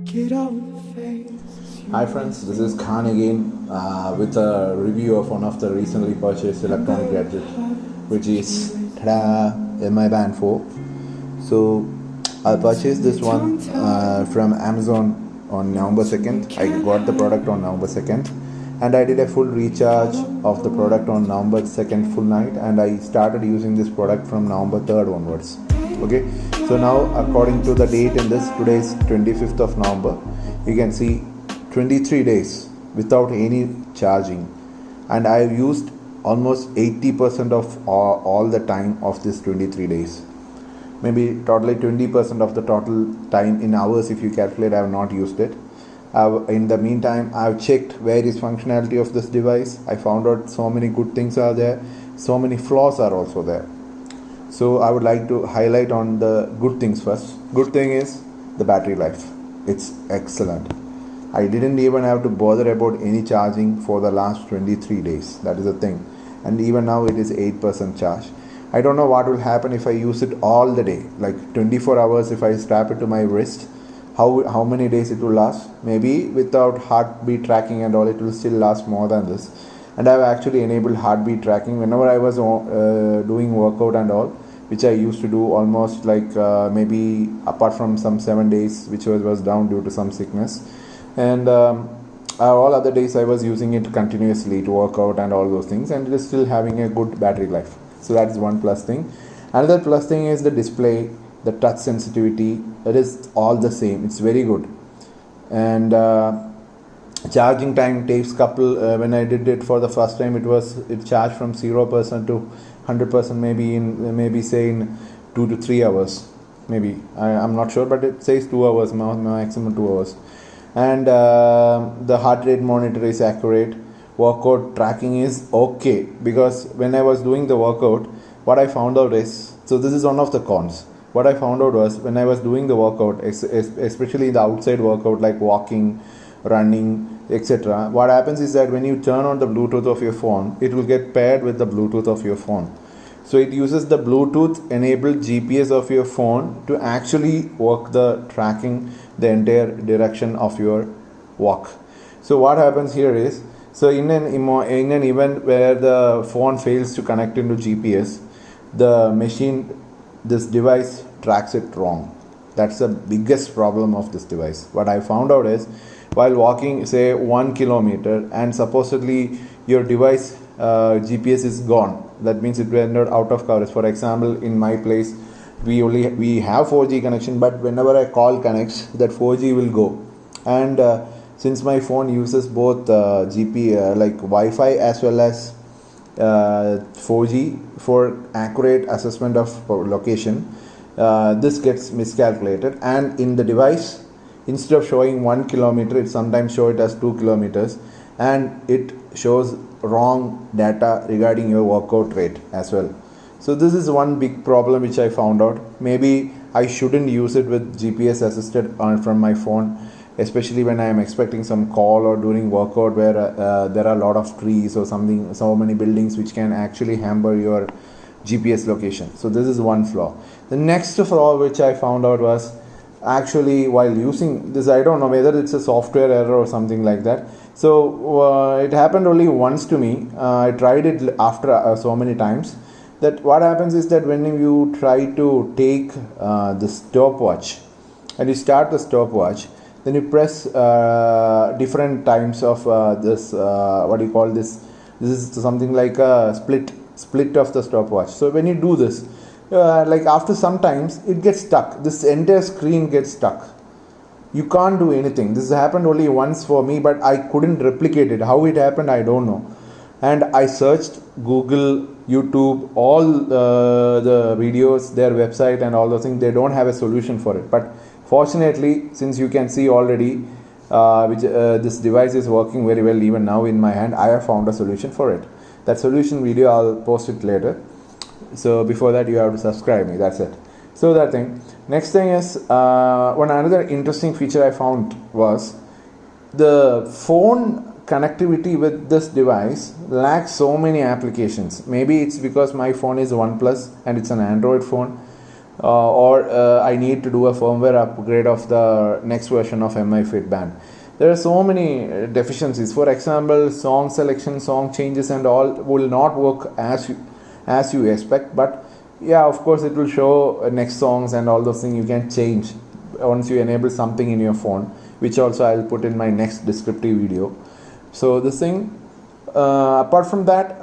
Hi friends, this is Khan again with a review of one of the recently purchased electronic gadget, which is tada, MI Band 4. So I purchased this one from Amazon on November 2nd. I got the product on November 2nd, and I did a full recharge of the product on November 2nd full night, and I started using this product from November 3rd onwards. Okay, so now according to the date in this, today is 25th of November, you can see 23 days without any charging, and I have used almost 80% of all the time of this 23 days. Maybe totally 20% of the total time in hours, if you calculate, I have not used it. In the meantime, I have checked various functionality of this device. I found out so many good things are there, so many flaws are also there. So I would like to highlight on the good things first. Good thing is the battery life. It's excellent. I didn't even have to bother about any charging for the last 23 days. That is the thing. And even now it is 8% charge. I don't know what will happen if I use it all the day, like 24 hours. If I strap it to my wrist, how many days it will last. Maybe without heartbeat tracking and all, it will still last more than this. And I have actually enabled heartbeat tracking whenever I was doing workout and all, which I used to do almost like maybe apart from some 7 days which was down due to some sickness, and all other days I was using it continuously to work out and all those things, and it is still having a good battery life. So that is one plus thing. Another plus thing is the display, the touch sensitivity. It is all the same. It's very good. And charging time takes couple when I did it for the first time, it charged from 0% to 100% maybe say in 2 to 3 hours. Maybe I'm not sure, but it says 2 hours, maximum 2 hours. And the heart rate monitor is accurate. Workout tracking is okay, because when I was doing the workout, what I found out is, so this is one of the cons. What I found out was, when I was doing the workout, especially the outside workout like walking, running, etc., what happens is that when you turn on the Bluetooth of your phone, it will get paired with the Bluetooth of your phone. So it uses the Bluetooth enabled GPS of your phone to actually work the tracking the entire direction of your walk. So what happens here is, so in an event where the phone fails to connect into GPS, this device tracks it wrong. That's the biggest problem of this device. What I found out is, while walking say 1 kilometer and supposedly your device GPS is gone, that means it rendered out of coverage. For example, in my place we have 4G connection, but whenever a call connects, that 4G will go. And since my phone uses both like Wi-Fi as well as 4G for accurate assessment of location, this gets miscalculated, and in the device, instead of showing 1 kilometer, it sometimes shows it as 2 kilometers, and it shows wrong data regarding your workout rate as well. So this is one big problem which I found out. Maybe I shouldn't use it with GPS assisted from my phone, especially when I am expecting some call or during workout where there are a lot of trees or something, so many buildings which can actually hamper your GPS location. So this is one flaw. The next flaw which I found out was, actually while using this, I don't know whether it's a software error or something like that. So it happened only once to me. I tried it after so many times. That what happens is that when you try to take the stopwatch and you start the stopwatch, then you press different times of this what do you call this is something like a split of the stopwatch. So when you do this, like after some times it gets stuck. This entire screen gets stuck. You can't do anything. This happened only once for me, but I couldn't replicate it. How it happened, I don't know. And I searched Google, YouTube, all the videos, their website and all those things. They don't have a solution for it. But fortunately, since you can see already this device is working very well even now in my hand, I have found a solution for it. That solution video, I'll post it later. So before that, you have to subscribe me. That's it. So that thing. Next thing is, one another interesting feature I found was, the phone connectivity with this device lacks so many applications. Maybe it's because my phone is OnePlus and it's an Android phone, or I need to do a firmware upgrade of the next version of MI Fit Band. There are so many deficiencies. For example, song selection, song changes and all will not work as you expect, but yeah, of course it will show next songs and all those things you can change once you enable something in your phone, which also I'll put in my next descriptive video. So this thing, apart from that,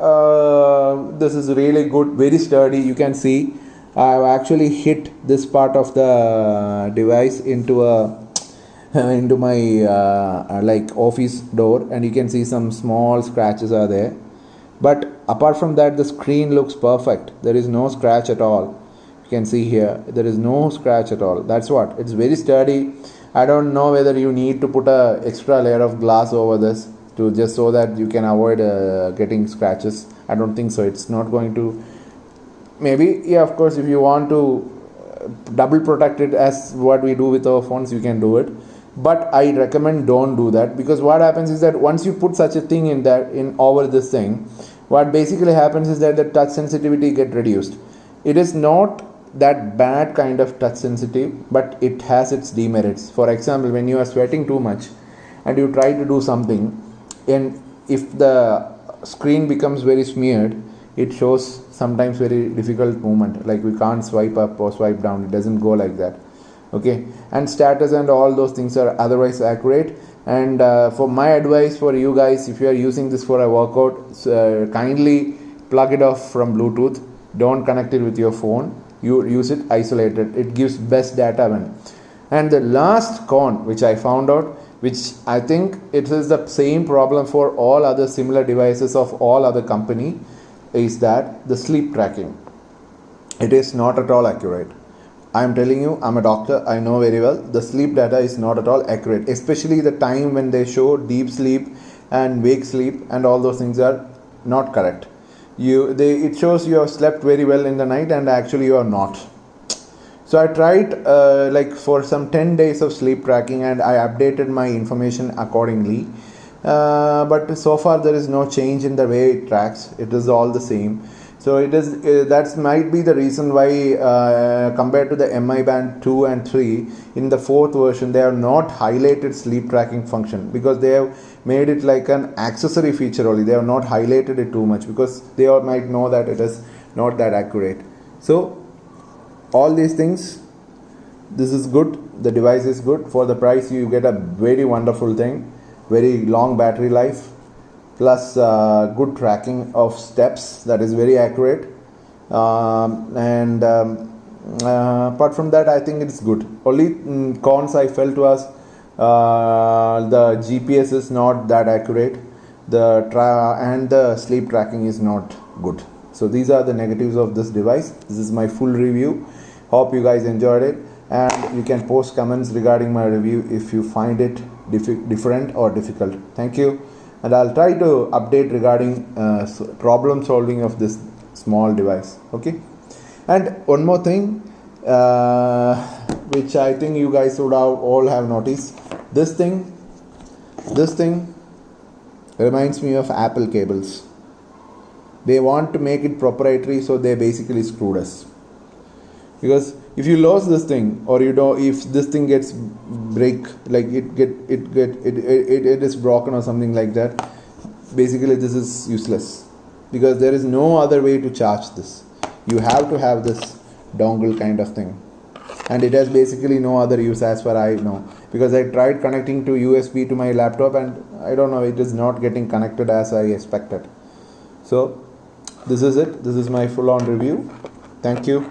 this is really good, very sturdy. You can see I've actually hit this part of the device into into my like office door, and you can see some small scratches are there. But apart from that, the screen looks perfect. There is no scratch at all. You can see here, there is no scratch at all. That's what, it's very sturdy. I don't know whether you need to put a extra layer of glass over this to just so that you can avoid getting scratches. I don't think so. It's not going to. Maybe, yeah, of course, if you want to double protect it as what we do with our phones, you can do it. But I recommend don't do that, because what happens is that once you put such a thing in over this thing, what basically happens is that the touch sensitivity get reduced. It is not that bad kind of touch sensitive, but it has its demerits. For example, when you are sweating too much and you try to do something, and if the screen becomes very smeared, it shows sometimes very difficult movement, like we can't swipe up or swipe down. It doesn't go like that. Okay, and status and all those things are otherwise accurate. And for my advice for you guys, if you are using this for a workout, kindly plug it off from Bluetooth. Don't connect it with your phone. You use it isolated. It gives best data when. And the last con which I found out, which I think it is the same problem for all other similar devices of all other company, is that the sleep tracking. It is not at all accurate. I am telling you, I'm a doctor, I know very well, the sleep data is not at all accurate, especially the time when they show deep sleep and wake sleep, and all those things are not correct. It shows you have slept very well in the night, and actually you are not. So I tried like for some 10 days of sleep tracking, and I updated my information accordingly. But so far there is no change in the way it tracks. It is all the same. So it is that might be the reason why compared to the MI Band 2 and 3, in the 4th version they have not highlighted sleep tracking function, because they have made it like an accessory feature only. They have not highlighted it too much because they all might know that it is not that accurate. So all these things, this is good. The device is good. For the price you get a very wonderful thing, very long battery life, plus good tracking of steps, that is very accurate. Apart from that, I think it's good. Only cons I felt was the GPS is not that accurate, and the sleep tracking is not good. So these are the negatives of this device. This is my full review. Hope you guys enjoyed it, and you can post comments regarding my review if you find it different or difficult. Thank you. And I'll try to update regarding problem solving of this small device. Okay. And one more thing, which I think you guys would all have noticed. This thing reminds me of Apple cables. They want to make it proprietary, so they basically screwed us. Because if you lose this thing, or if this thing gets break, like it is broken or something like that, basically this is useless, because there is no other way to charge this. You have to have this dongle kind of thing, and it has basically no other use as far I know, because I tried connecting to USB to my laptop, and I don't know, it is not getting connected as I expected. So this is it. This is my full on review. Thank you.